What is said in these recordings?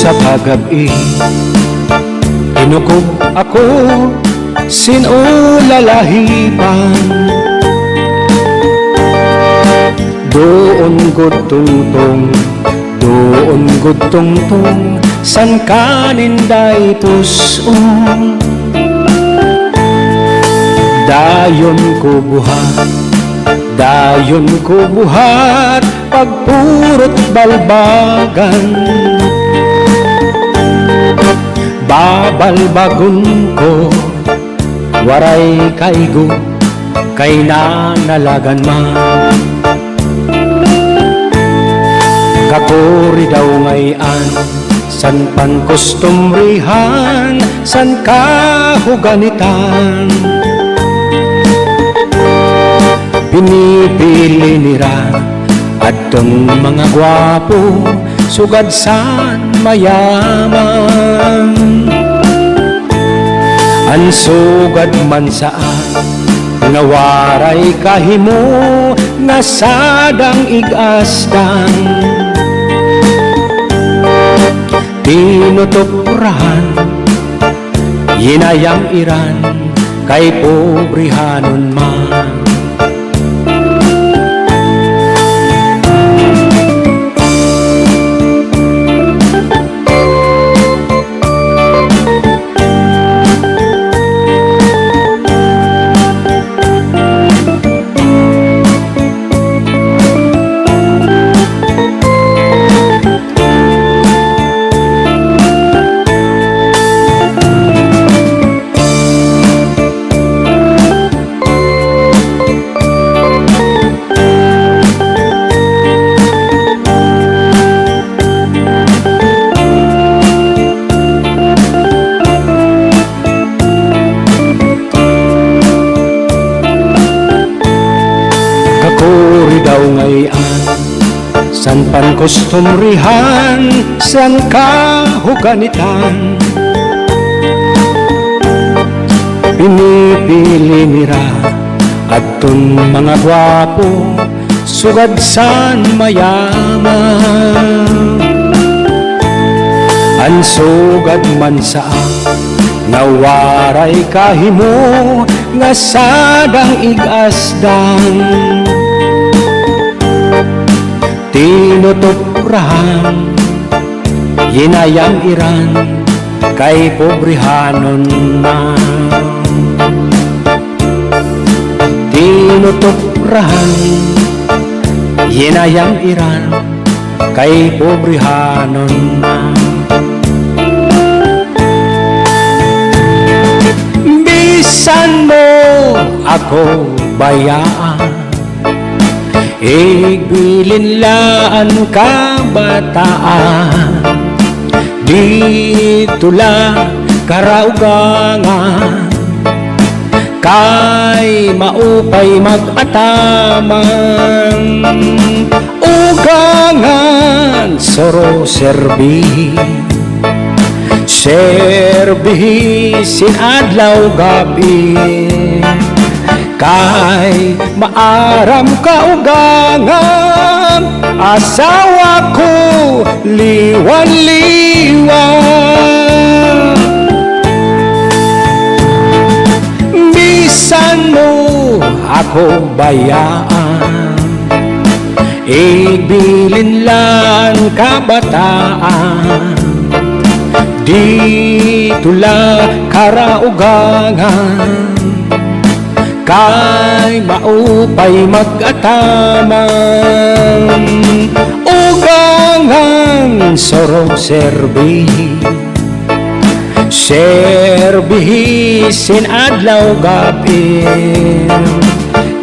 sa pagabi, inukob ako sino lalahipan. Doon gud tungtong, doon gud tungtong, san kaninday puson. Dayon ko buhat, dayon ko buhat, pagpurot balbagan. Babalbagon ko, waray kaigo, kay nanalagan man. Kakuri daw ngayon, san pan kustumrihan, san kahuganitan. Pinipili nira atong mga gwapo, sugad san mayaman. An sugad man saan, nga waray kahimo, nga sadang igasdang. Tinutuprahan, yinayang iran, kay pobrihanon man. Kakuri daw ngayon, san pan kustumrihan, san kahuganitan. Pinipili nira atong mga gwapo, sugad san mayaman. An sugad man saan, nga waray kahimo, nga sadang igasdang. Tinutuprahan, yinayang iran, kay pobrihanon na. Tinutuprahan, yinayang iran, kay pobrihanon na. Bisan mo ako bayaan, igbilin laan kabataan. Dito lang karaugangan, kay maupay mag-ataman. Ugangan soro serbi, servisin adlaw gabi. Kay maaram kaugangan, asawa ko liwan-liwan. Bisan mo ako bayaan, ibilin lang kabataan. Dito lang karaugangan, kay maupay mag-ataman. Ugangan sorong serbi, servisin adlaw gabi.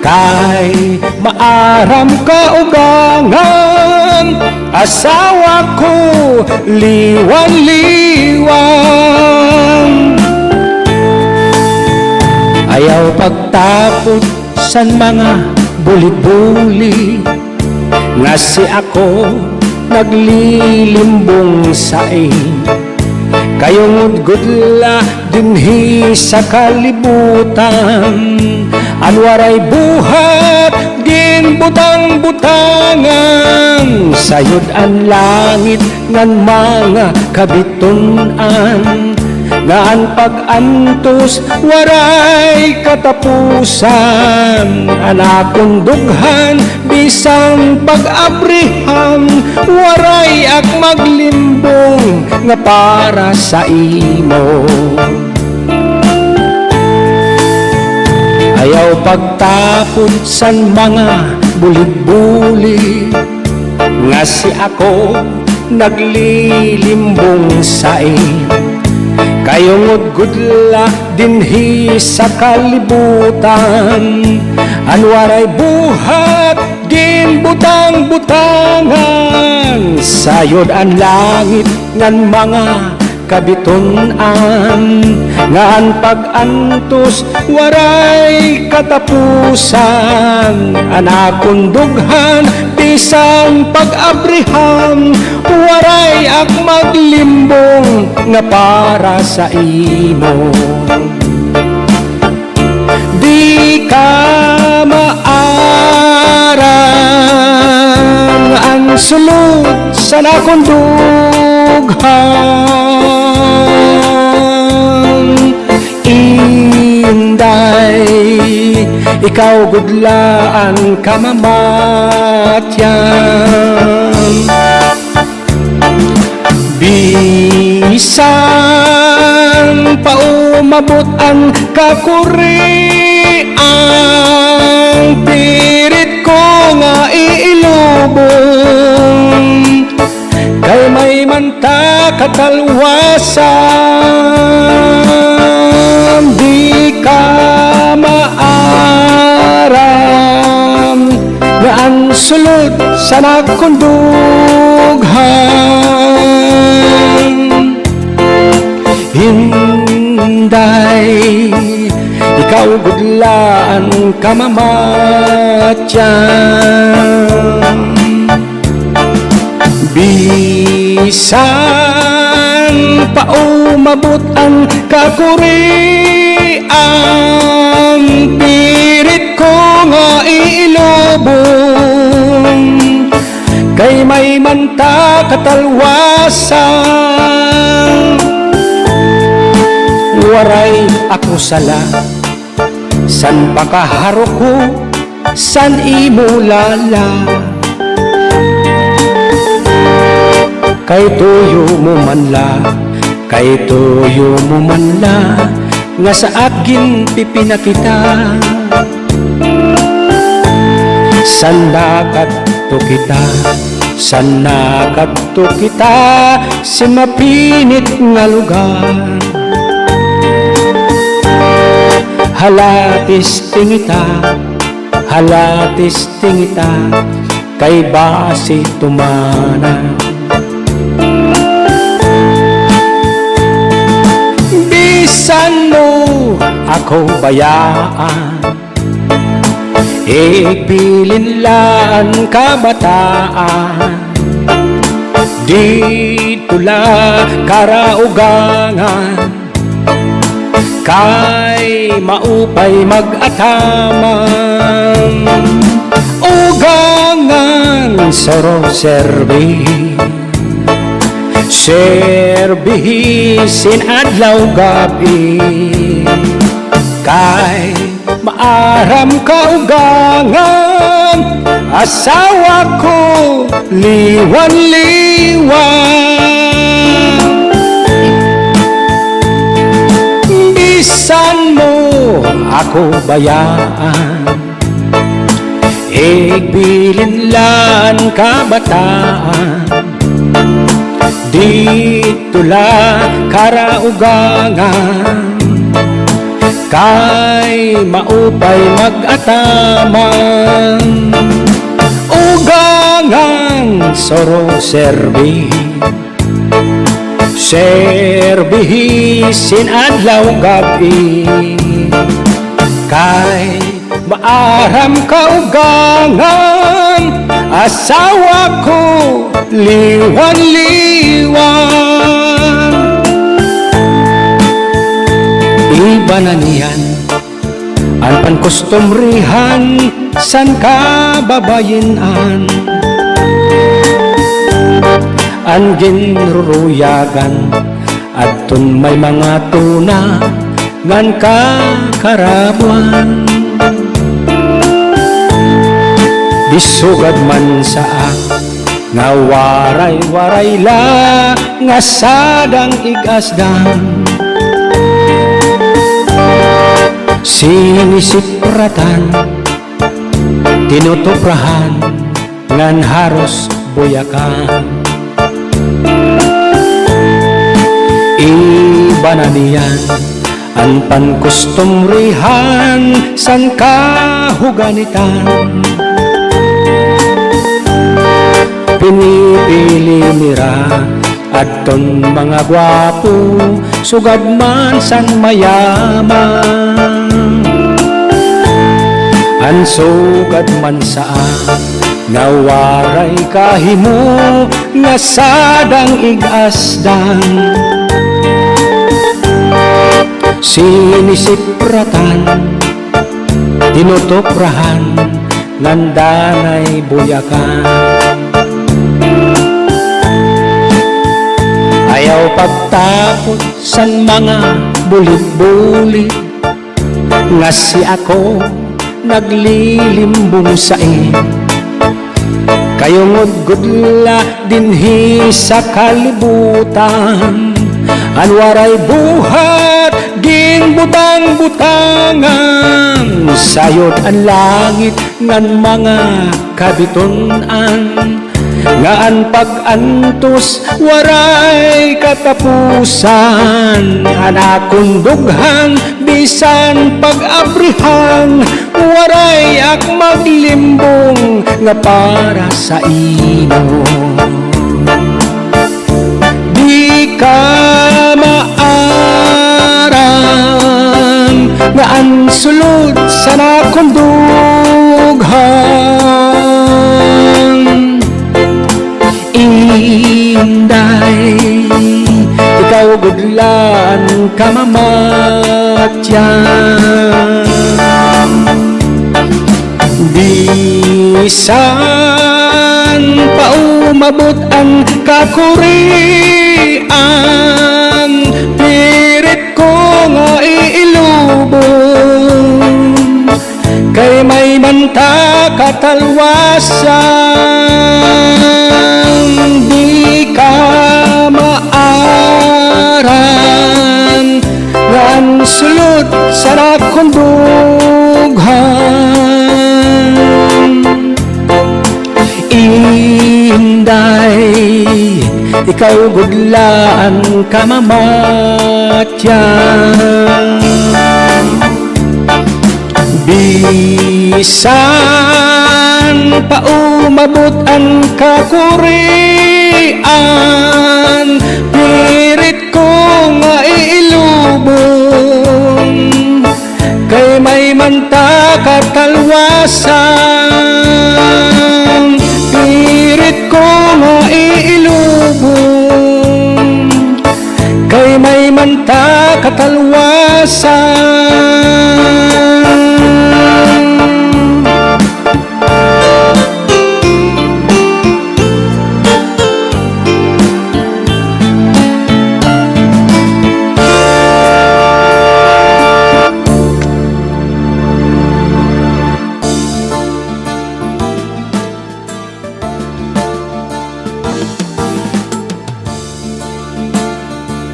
Kay maaram kaugangan, asawa ko liwan-liwan. Ayaw pagtapot san mga buli-buli, nga si ako naglilimbong saing. Kayong gudla dinhi sa kalibutan, anwaray buhat din butang-butangan sayod ang langit ngan mga kabitunan nga ang pag-antos waray katapusan anakong dughan bisang pag-abrihan waray ak maglimbong nga para sa imo ayaw pagtapon san mga bulig-bulig nga si ako naglilimbong sa kayong gudla dinhi sa kalibutan anwaray buhat gin butang-butangan sayod ang langit ngan mga kabitunan nga ang pag-antos waray katapusan anakong dughan bisang pag-abrihan waray ak maglimbong nga para sa imo di ka maarang ang sulod sa nakong dughan inday ikaw gudlaan kamamatyan bisan pa umabot ang kakuri ang pirit ko nga iilubong kay may manta katalwasan di ka maaram nga ang sulod sa nakong dughan hinday ikaw gudlaan kamamatyan bisan pa umabot ang kakuri ang pirit ko nga ilubong kay may manta katalwasan waray ako sala san pakaharo ko san imo lala kay tuyo mo man la kay tuyo mo man la nga sa akin pipinakita san nakadto kita san nakadto kita si mapinit nga lugar halatis tingita kay basi tumana bisan mo ako bayaan ipilin lang kabataan dito la karaugangan kay maupay mag-ataman ugangan soro serbihin adlaw gabi kay maaram ka ugangan asawa ko liwan-liwan bisan mo ako bayaan igbilin lang kabataan dito la karaugangan kay maupay mag-ataman ugangan soro serbihin adlaw gabi kay maaram ka ugangan asawa ko liwan-liwan iba na niyan ang An kustumrihan san kababayinan, an ginruruyagan adton may mga tuna ngan kakarabuan. Disugad man saa nga waray-waray la nga sadang igasdan, sinisipratan tinutuprahan ngan haros buyakan. Iba na niyan an pankustumrihan san kahuganitan, pinipili nira adton mga gwapo sugad man san mayaman. An sugad man saa nga waray kahimo nga sadang igasdan, sinisipratan tinutuprahan ngan danay buyakan. Ayaw pagtapos san mga bulit-bulit nga si ako naglilimbong sain, kayong udgudla dinhi sa kalibutan, an waray buhat ging butang-butangan, sayod ang langit ngan mga kabitunan, nga an pag-antos waray katapusan, an akong dughang bisan pag-abrihang waray ak maglimbong nga para sa ino. Di ka maarang nga ang sulod sa nakong dughang, inday ikaw gudlan kamamatyan. Bisan pa umabot ang kakurian, pirit ko nga iilubong, kay may manta katalwasan. Di ka maaran ngan sulod sa nakong dughang, inday ikaw gudlaan kamamatyan. Bisan pa umabot ang kakurian, pirit ko nga iilubong, kay may manta katalwasan. Pirit ko nga iilubong, kay may manta katalwasan.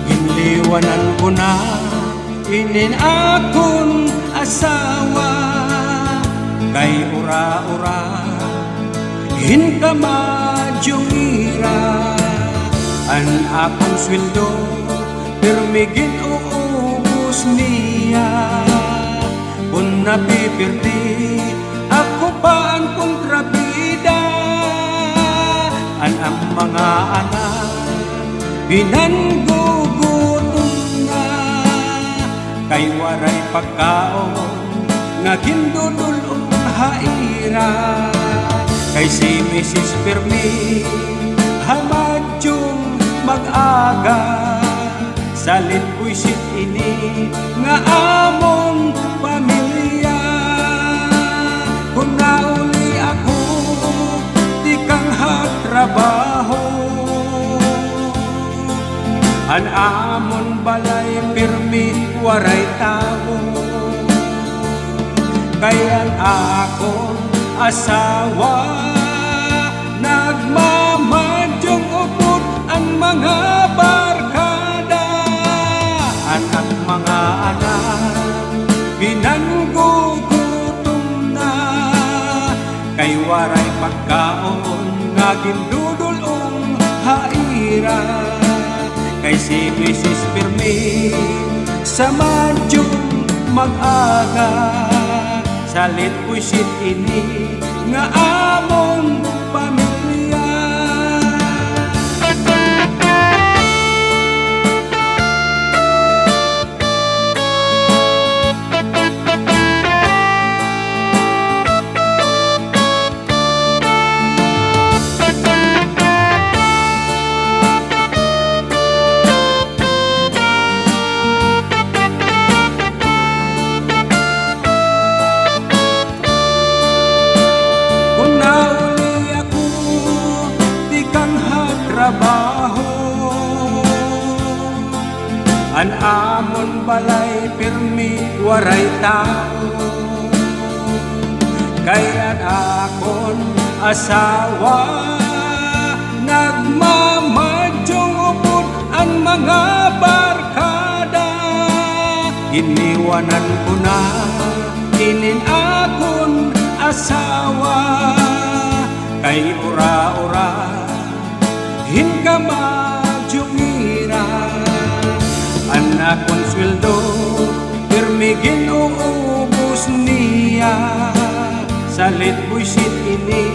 Iniwanan ko na inin akong asawa, kay ura-ura hin ka madyong ira, an akong sweldo pirmigin uubos niya, kung napipirdi ako pa ang kontrabida, an ang mga anak pinanggugutom na, kay waray pagkaon nga gindudulong haira, kay si Mrs. Permi hamadyong mag-aga, salin buisit ini nga among pamilya, Han amon balay pirmi waray tao, kaya't akong asawa nagmamadyong upod ang mga barkada. Anak mga anak ginanggugutom na, kay waray pagkaon nga gindudulong haira. Kay si Mrs. Pirmi sa madyong mag-aga, salit pusit ini nga amon pamilya. Trabaho an amon balay pirmi waray tao, kaya't akon asawa nagmamadyong upod ang mga barkada. Iniwanan ko na inin akon asawa, kay ura-ura hinka madyong ira. Anak kong sweldo pirmi ginuubos niya, salit buisit ini